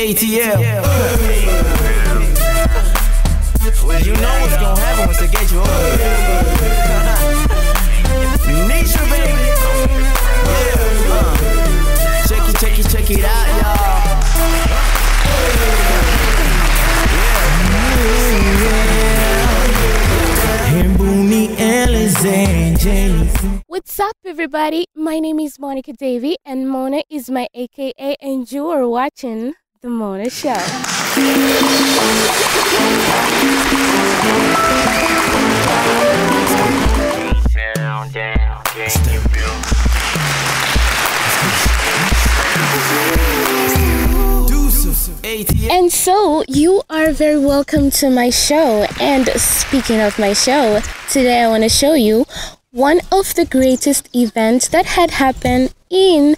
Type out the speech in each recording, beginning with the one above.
ATL. You know what's gonna happen once I get you over here. Nature, baby. Yeah. Check it out, y'all. What's up, everybody? My name is GeorDavie, and Mona is my AKA, and you are watching The Mona Show. And so, you are very welcome to my show. And speaking of my show, today I want to show you one of the greatest events that had happened in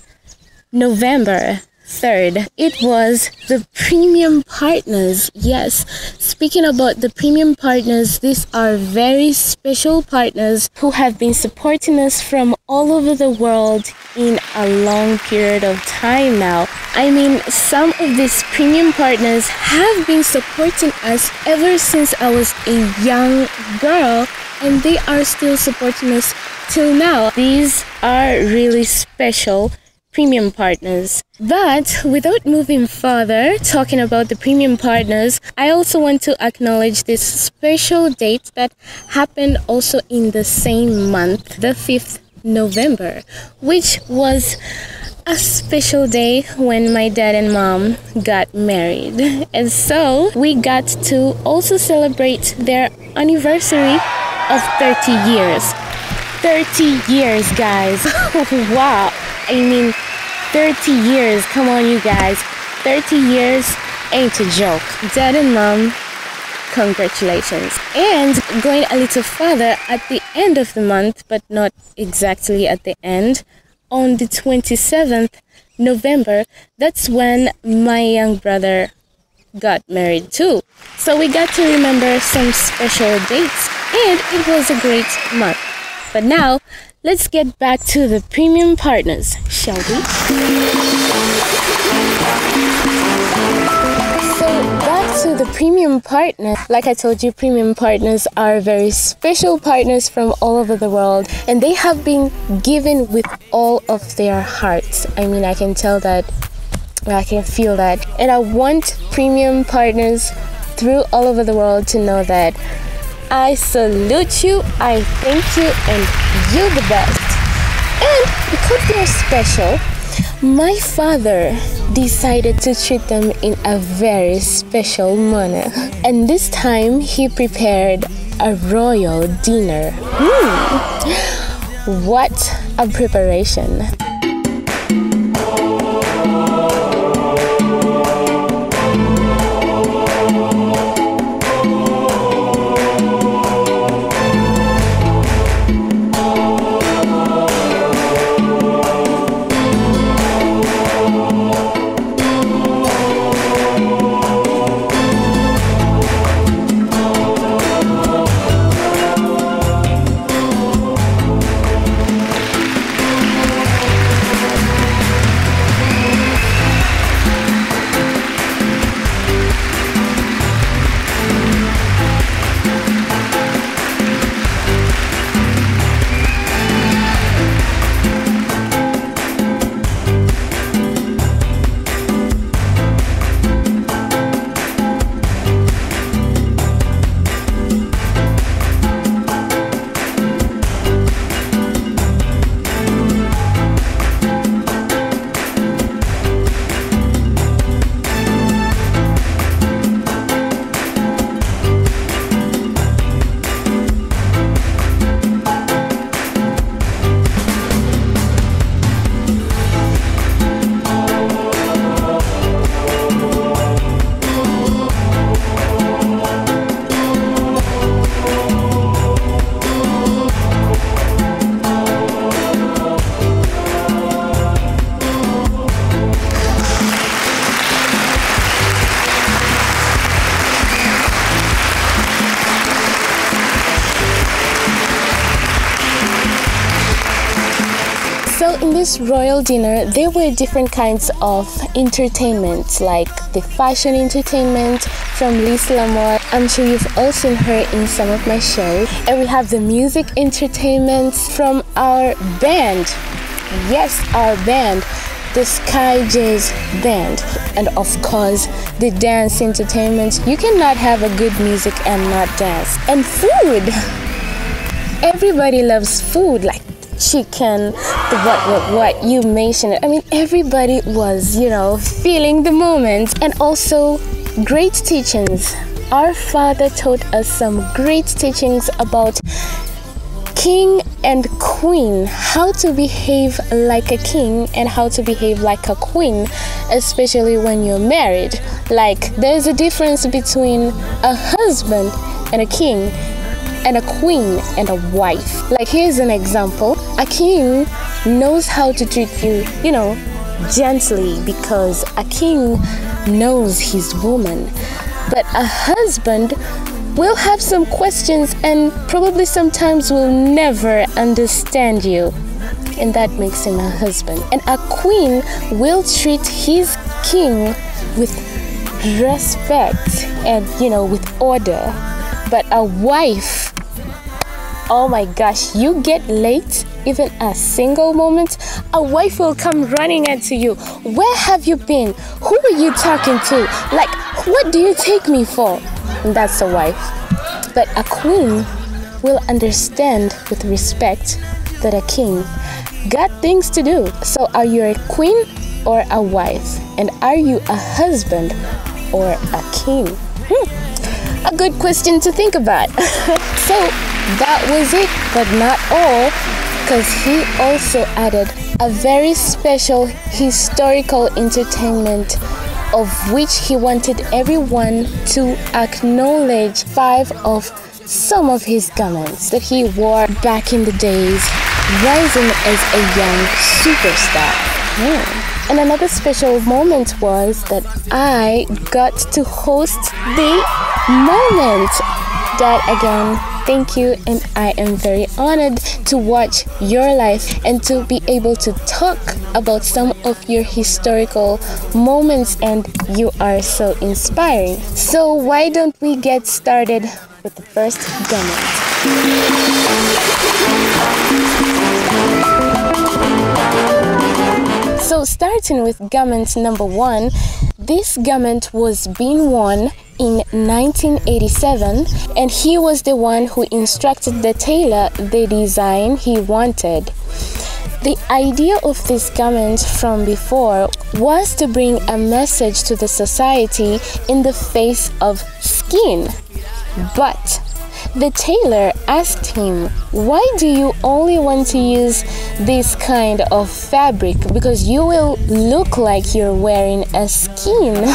November 3rd. It was the Premium Partners. Yes, speaking about the Premium Partners, these are very special partners who have been supporting us from all over the world in a long period of time now. I mean, some of these Premium Partners have been supporting us ever since I was a young girl, and they are still supporting us till now. These are really special Premium Partners. But without moving further, talking about the Premium Partners, I also want to acknowledge this special date that happened also in the same month, the 5th November, which was a special day when my dad and mom got married. And so we got to also celebrate their anniversary of 30 years. 30 years, guys. Wow. I mean, 30 years. Come on, you guys. 30 years ain't a joke. Dad and mom, congratulations. And going a little further, at the end of the month, but not exactly at the end, on the 27th November, that's when my young brother got married too. So we got to remember some special dates, and it was a great month. But now, let's get back to the Premium Partners, shall we? So back to the Premium Partners. Like I told you, Premium Partners are very special partners from all over the world, and they have been given with all of their hearts. I mean, I can tell that, I can feel that. And I want Premium Partners through all over the world to know that I salute you, I thank you, and you're the best. And because they're special, my father decided to treat them in a very special manner. And this time, he prepared a royal dinner. What a preparation! in this royal dinner, there were different kinds of entertainment, like the fashion entertainment from Lisa Lamore. I'm sure you've all seen her in some of my shows. And we have the music entertainment from our band. Yes, our band, the Sky Jazz Band. And of course, the dance entertainment. You cannot have a good music and not dance. And food. Everybody loves food, like chicken, what you mentioned. I mean, everybody was, feeling the moment. And also great teachings. Our father taught us some great teachings about king and queen, how to behave like a king and how to behave like a queen, especially when you're married. Like, there's a difference between a husband and a king and a queen and a wife. Like, here's an example. A king knows how to treat you, gently, because a king knows his woman. But a husband will have some questions and probably sometimes will never understand you. And that makes him a husband. And a queen will treat his king with respect and, with order. But a wife, oh my gosh, you get late, even a single moment, a wife will come running into you. Where have you been? Who are you talking to? Like, what do you take me for? And that's a wife. But a queen will understand with respect that a king got things to do. So are you a queen or a wife? And are you a husband or a king? A good question to think about. So that was it, but not all, because he also added a very special historical entertainment, of which he wanted everyone to acknowledge 5 of some of his garments that he wore back in the days, rising as a young superstar. And another special moment was that I got to host the moment. That again, thank you, and I am very honored to watch your life and to be able to talk about some of your historical moments, and you are so inspiring. So why don't we get started with the first garment? So starting with garment number 1, this garment was being worn in 1987, and he was the one who instructed the tailor the design he wanted. The idea of this garment from before was to bring a message to the society in the face of skin. But the tailor asked him, why do you only want to use this kind of fabric? Because you will look like you're wearing a skin.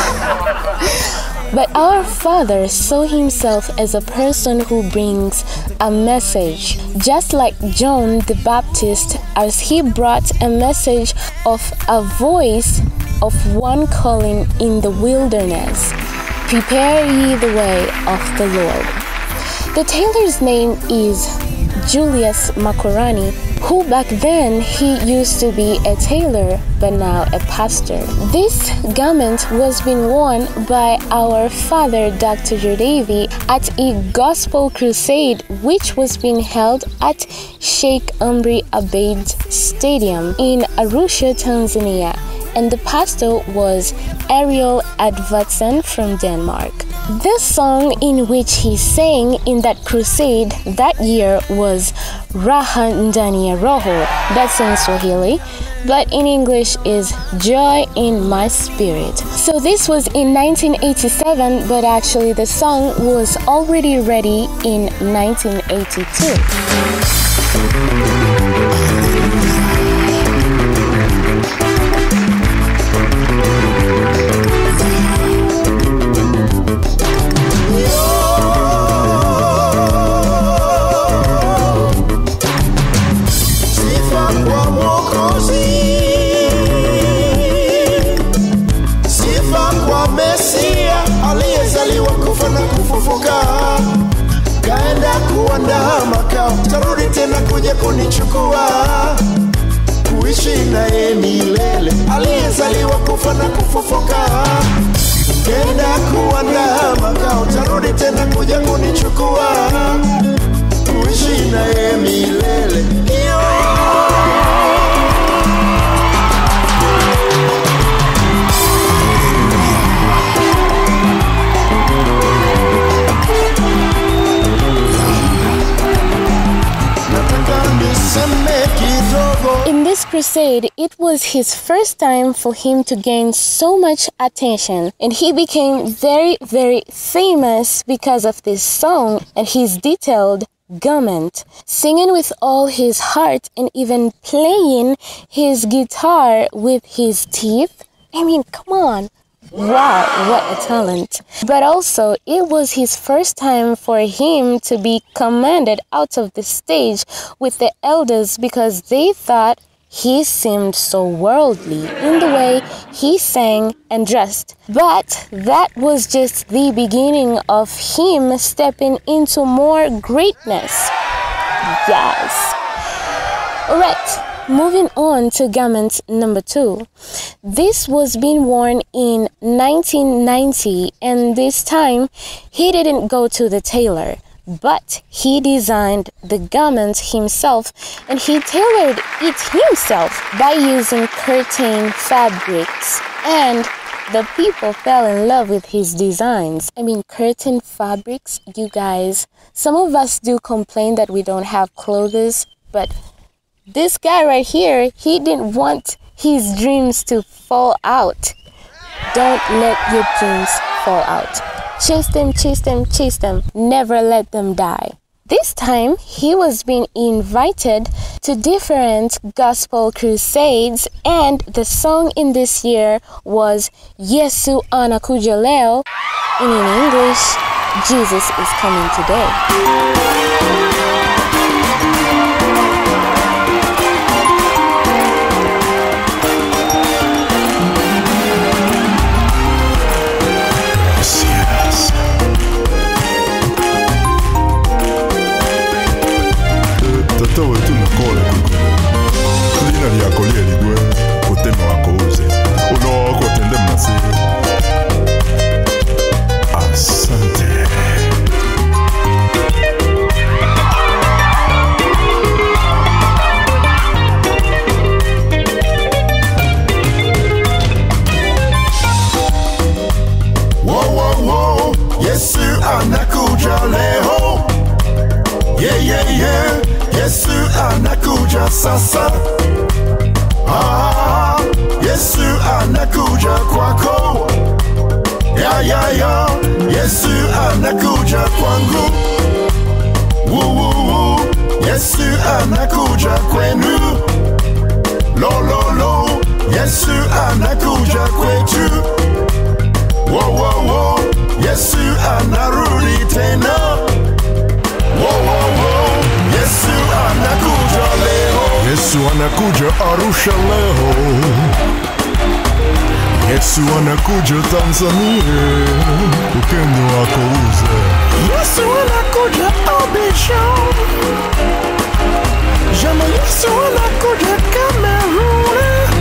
But our father saw himself as a person who brings a message, just like John the Baptist, as he brought a message of a voice of one calling in the wilderness, prepare ye the way of the Lord. The tailor's name is Julius Macaroni, who back then he used to be a tailor but now a pastor. This garment was being worn by our father Dr. GeorDavie at a gospel crusade which was being held at Sheikh Amri Abeid Stadium in Arusha, Tanzania, and the pastor was Ariel Edvardsen from Denmark. The song in which he sang in that crusade that year was Raha Ndani ya Roho, that's in Swahili, but in English is Joy in My Spirit. So this was in 1987, but actually the song was already ready in 1982. Kaenda kuandaa makao, tarudi tena kuja kunichukua. kuishi naye milele, aliyezaliwa kufa na kufufuka. Kenda kuandaa makao, tarudi tena kuja kunichukua, kuishi naye milele. In this crusade, it was his first time for him to gain so much attention, and he became very, very famous because of this song and his detailed garment, singing with all his heart and even playing his guitar with his teeth. I mean, come on. Wow, what a talent. But also, it was his first time for him to be commanded out of the stage with the elders because they thought he seemed so worldly in the way he sang and dressed. But that was just the beginning of him stepping into more greatness. Yes. Alright. Moving on to garment number 2. This was being worn in 1990, and this time he didn't go to the tailor, but he designed the garment himself, and he tailored it himself by using curtain fabrics, and the people fell in love with his designs. I mean, curtain fabrics, you guys. Some of us do complain that we don't have clothes, but this guy right here, he didn't want his dreams to fall out. Don't let your dreams fall out. Chase them, chase them, chase them. Never let them die. This time, he was being invited to different gospel crusades, and the song in this year was Yesu anakuja leo. And in English, Jesus is coming today. Tata wetu nakole kuko lina liakolie ligwe uteme wako uze ulo wako tende mnasi. Asante. Wow, wow, wow, Yesu anakuja leo. Yeah, yeah, yeah. Yesu anakuja sasa. Yesu anakuja kwako. Ya, ya, ya. Yesu anakuja kwangu. Woo, woo, woo. Yesu anakuja kwenu. Lo, lo, lo. Yesu anakuja kwetu. Wo, wo, wo. Yesu anarudi tena. Wo, wo, wo. Yesu anakuja leo. Yesu anakuja Arusha leo. Yesu anakuja Tanzania. Ukendo wako uze. Yesu anakuja Abidjan. Jama Yesu anakuja Cameroon.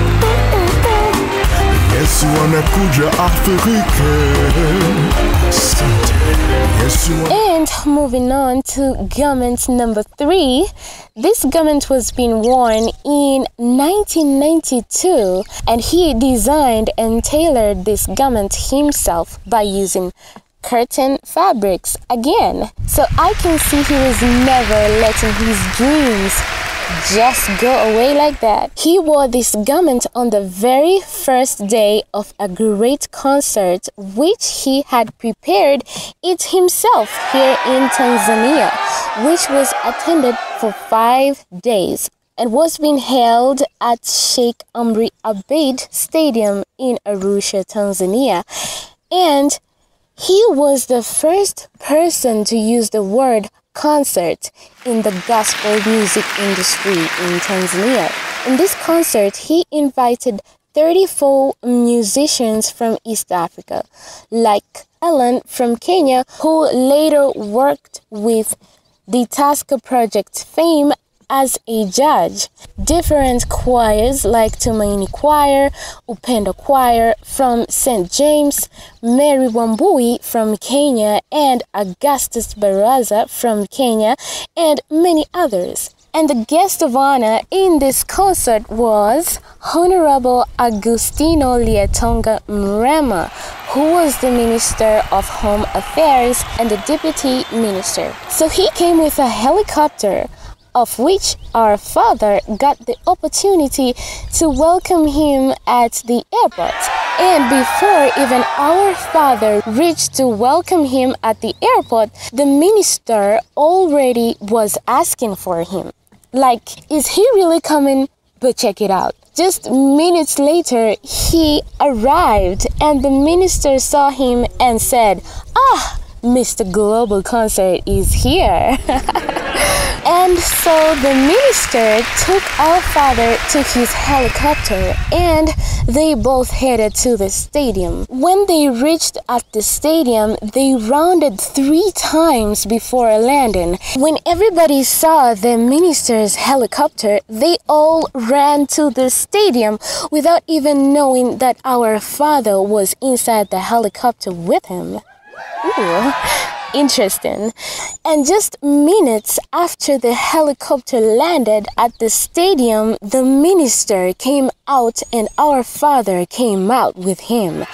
Yesu anakuja Afrika. And moving on to garment number 3. This garment was being worn in 1992, and he designed and tailored this garment himself by using curtain fabrics again. So I can see he was never letting his dreams just go away like that. He wore this garment on the very first day of a great concert which he had prepared it himself here in Tanzania, which was attended for 5 days and was being held at Sheikh Amri Abeid Stadium in Arusha, Tanzania. And he was the first person to use the word concert in the gospel music industry in Tanzania. In this concert, he invited 34 musicians from East Africa, like Ellen from Kenya, who later worked with the Tasker Project fame, as a judge. Different choirs like Tumaini Choir, Upendo Choir from St. James, Mary Wambui from Kenya, and Augustus Baraza from Kenya, and many others. And the guest of honor in this concert was Honorable Agustino Lietonga Mrema, who was the Minister of Home Affairs and the Deputy Minister. So he came with a helicopter, of which our father got the opportunity to welcome him at the airport. And before even our father reached to welcome him at the airport, the minister already was asking for him. Like, is he really coming? But check it out. Just minutes later, he arrived and the minister saw him and said, "Ah, Mr. Global Concert is here." And so the minister took our father to his helicopter and they both headed to the stadium. When they reached at the stadium, they rounded 3 times before landing. When everybody saw the minister's helicopter, they all ran to the stadium without even knowing that our father was inside the helicopter with him. Ooh, interesting. And just minutes after the helicopter landed at the stadium, the minister came out and our father came out with him.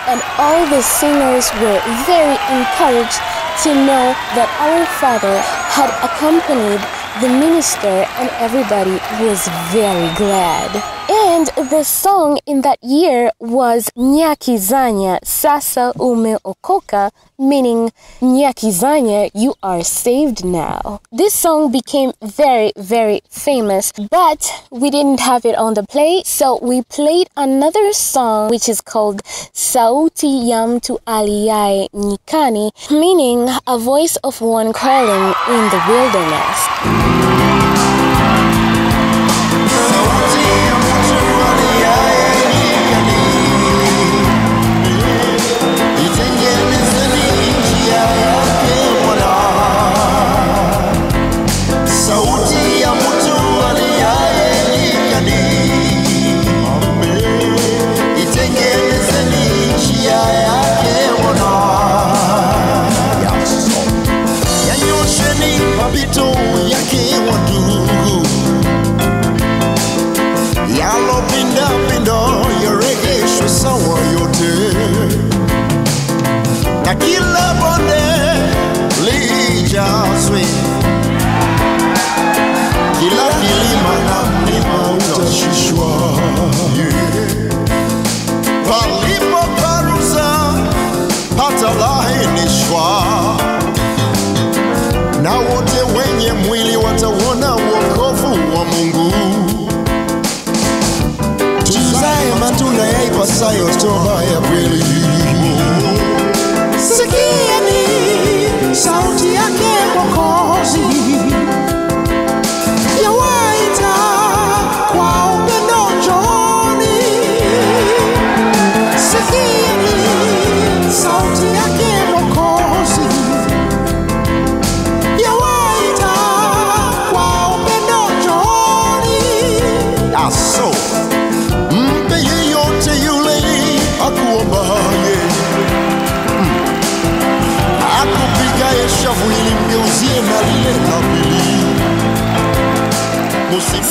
And all the singers were very encouraged to know that our father had accompanied the minister, and everybody was very glad. And the song in that year was Nyakizanya Sasa Umeokoka, meaning Nyakizanya, you are saved now. This song became very, very famous, but we didn't have it on the play, so we played another song which is called Sauti ya Mtu Aliaye Nyikani, meaning a voice of one calling in the wilderness. Kila bonde lijazwe, kila kilima na mlima utashushwa, palipo paruza patalainishwa, na wote wenye mwili watauona wokovu wa Mungu. Tuzae matunda yaipasayo toba ya kweli. Sikieni sauti yake Mwokozi, yawaita kwa upendo njooni. Sikieni sauti yake Mwokozi, yawaita kwa upendo njooni. Aso mpe yeyote yule akuombaye,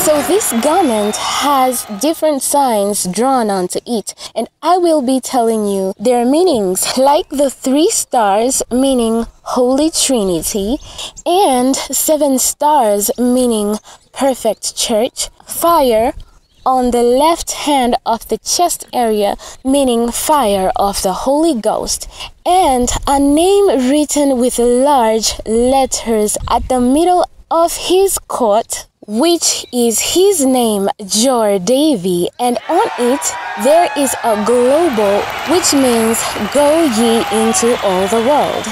So this garment has different signs drawn onto it, and I will be telling you their meanings, like the 3 stars meaning Holy Trinity, and 7 stars meaning Perfect Church, fire on the left hand of the chest area meaning fire of the Holy Ghost, and a name written with large letters at the middle of his coat, which is his name, GeorDavie, and on it there is a global, which means go ye into all the world.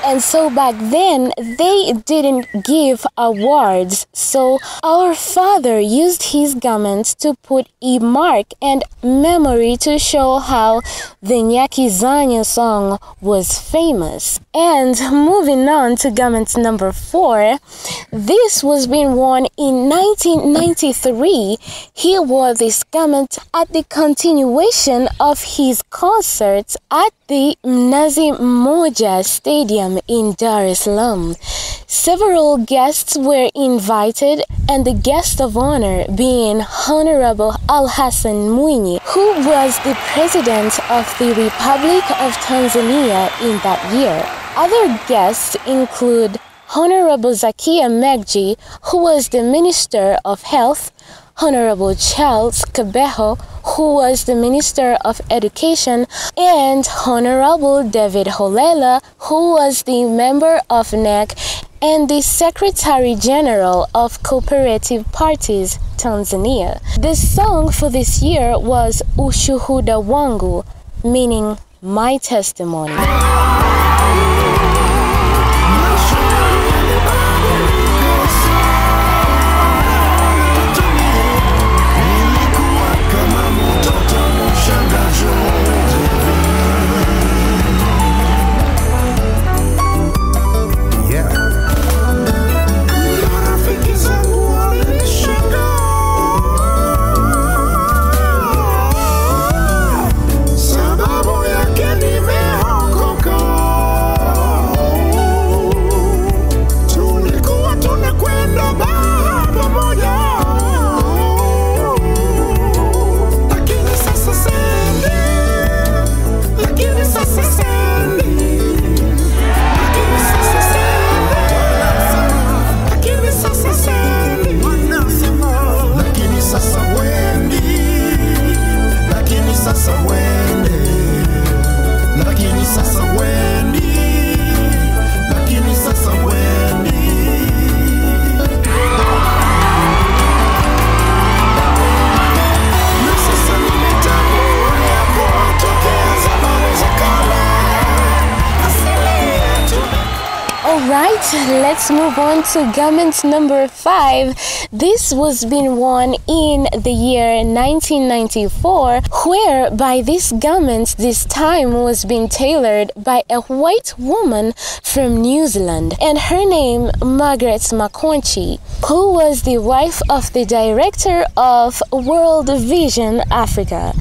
And so back then, they didn't give awards. So our father used his garments to put a mark and memory to show how the Nyakizanya song was famous. And moving on to garment number 4, this was being worn in 1993. He wore this garment at the continuation of his concerts at the Mnazi Mmoja Stadium in Dar es Salaam. Several guests were invited, and the guest of honor being Honorable Al-Hassan Mwinyi, who was the President of the Republic of Tanzania in that year. Other guests include Honorable Zakia Megji, who was the Minister of Health, Honorable Charles Kabeho, who was the Minister of Education, and Honorable David Holela, who was the member of NEC and the Secretary General of Cooperative Parties, Tanzania. The song for this year was Ushuhuda Wangu, meaning my testimony. Alright, let's move on to garment number 5. This was being worn in the year 1994, whereby this garment this time was being tailored by a white woman from New Zealand, and her name Margaret Makonchi, who was the wife of the director of World Vision Africa.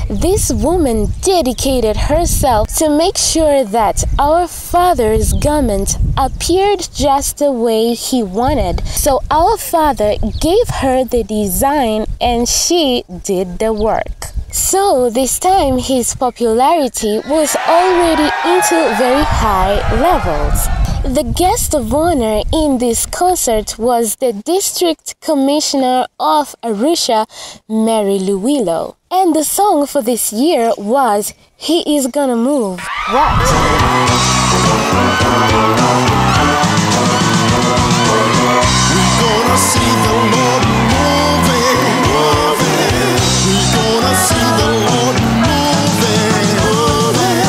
This woman dedicated herself to make sure that our father's garment appeared just the way he wanted. So our father gave her the design and she did the work. So this time his popularity was already into very high levels. The guest of honor in this concert was the District Commissioner of Arusha, Mary Luwilo. And the song for this year was He Is Gonna Move What? We're gonna see the Lord moving, moving. We're gonna see the Lord moving, moving.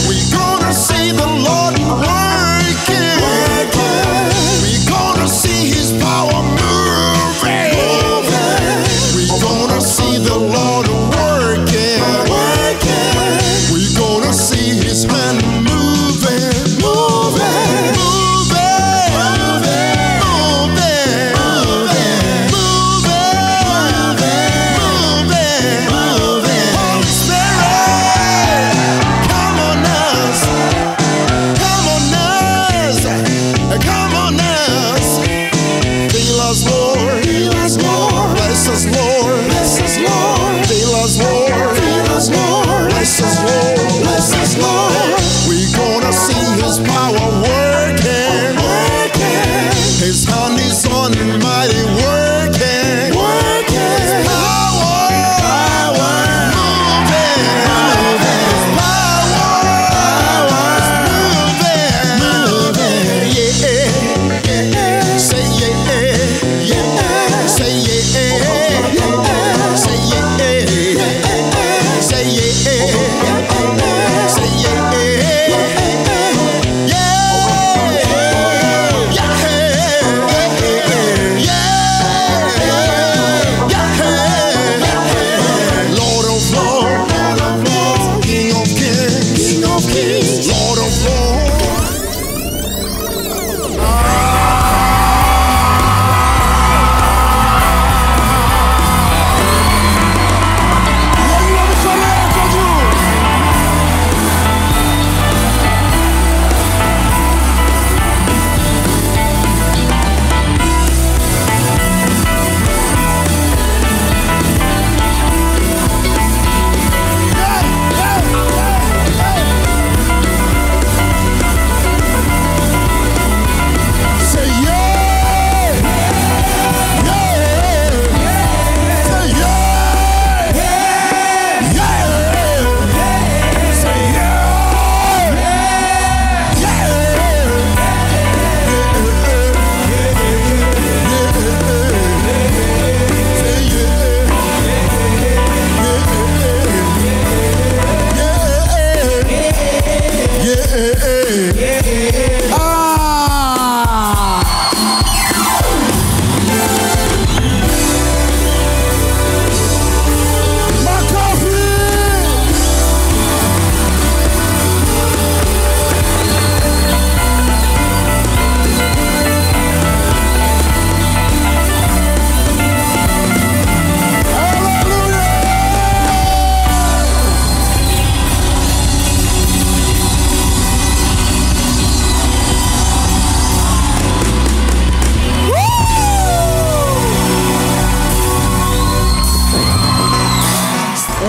We're gonna see the Lord working, working. We're gonna see His power moving, moving. We're gonna see the Lord working, working. We're gonna see His hand moving, moving.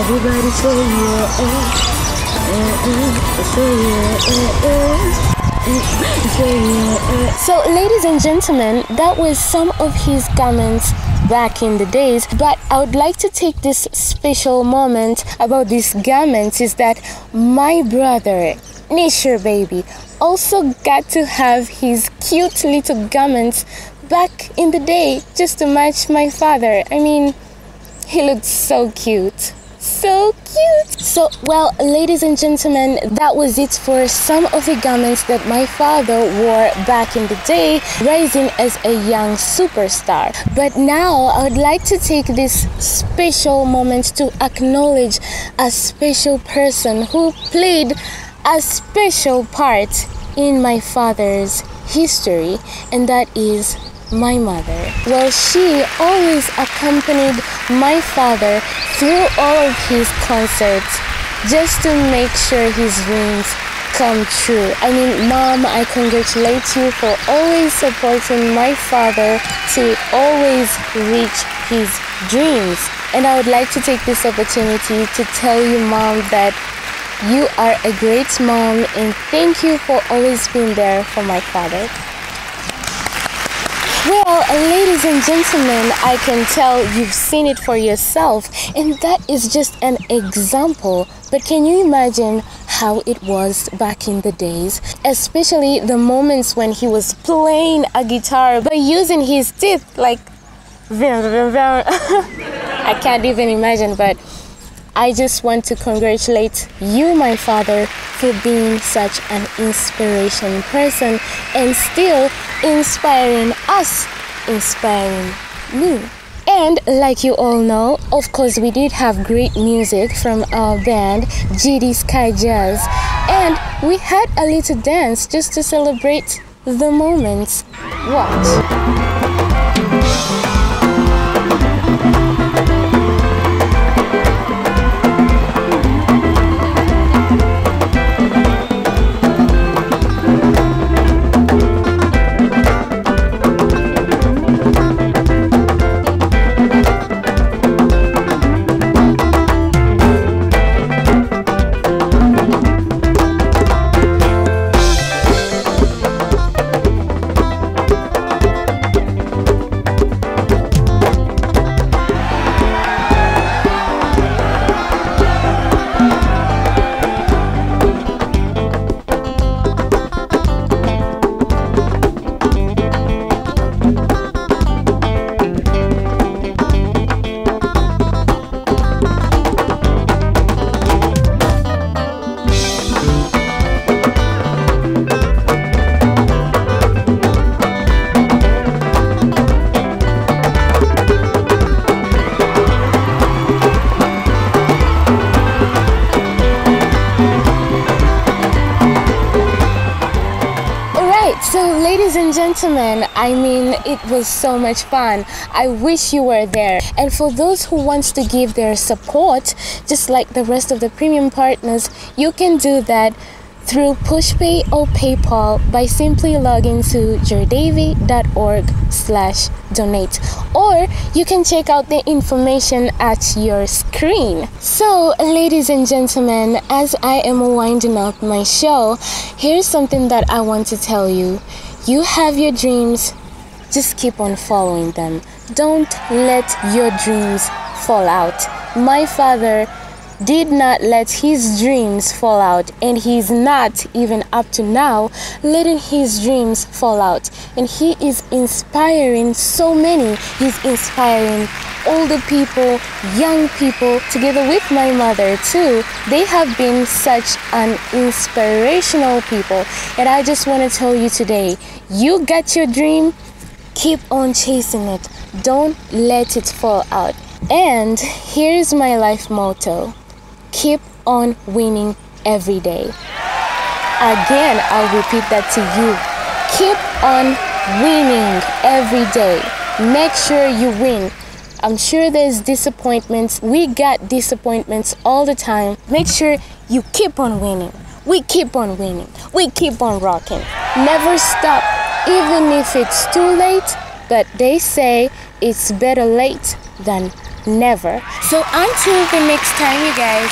Everybody say yeah, say yeah. So, ladies and gentlemen, that was some of his comments back in the days. But I would like to take this special moment about these garments is that my brother, GeorDavie, also got to have his cute little garments back in the day just to match my father. I mean, he looked so cute. So cute. So, well, ladies and gentlemen, that was it for some of the garments that my father wore back in the day, rising as a young superstar. But now I would like to take this special moment to acknowledge a special person who played a special part in my father's history, and that is my mother. Well, she always accompanied my father through all of his concerts just to make sure his dreams come true. I mean, Mom, I congratulate you for always supporting my father to always reach his dreams. And I would like to take this opportunity to tell you, Mom, that you are a great mom, and thank you for always being there for my father. Well, ladies and gentlemen, I can tell you've seen it for yourself, and that is just an example. But can you imagine how it was back in the days? Especially the moments when he was playing a guitar by using his teeth, like I can't even imagine, but I just want to congratulate you, my father, for being such an inspiration person and still inspiring us, inspiring me. And like you all know, of course, we did have great music from our band, GD Sky Jazz, and we had a little dance just to celebrate the moments. Watch. So, ladies and gentlemen, I mean, it was so much fun. I wish you were there. And for those who wants to give their support, just like the rest of the premium partners, you can do that through PushPay or PayPal by simply logging to GeorDavie.org/donate, or you can check out the information at your screen. So, ladies and gentlemen, as I am winding up my show, here's something that I want to tell you. You have your dreams, just keep on following them. Don't let your dreams fall out. My father did not let his dreams fall out, and he's not even up to now letting his dreams fall out. And he is inspiring so many. He's inspiring older people, young people, together with my mother too. They have been such an inspirational people. And I just want to tell you today, you got your dream, keep on chasing it. Don't let it fall out. And here's my life motto: keep on winning every day. Again, I'll repeat that to you. Keep on winning every day. Make sure you win. I'm sure there's disappointments. We got disappointments all the time. Make sure you keep on winning. We keep on winning. We keep on rocking. Never stop, even if it's too late. But they say it's better late than never. So until the next time, you guys.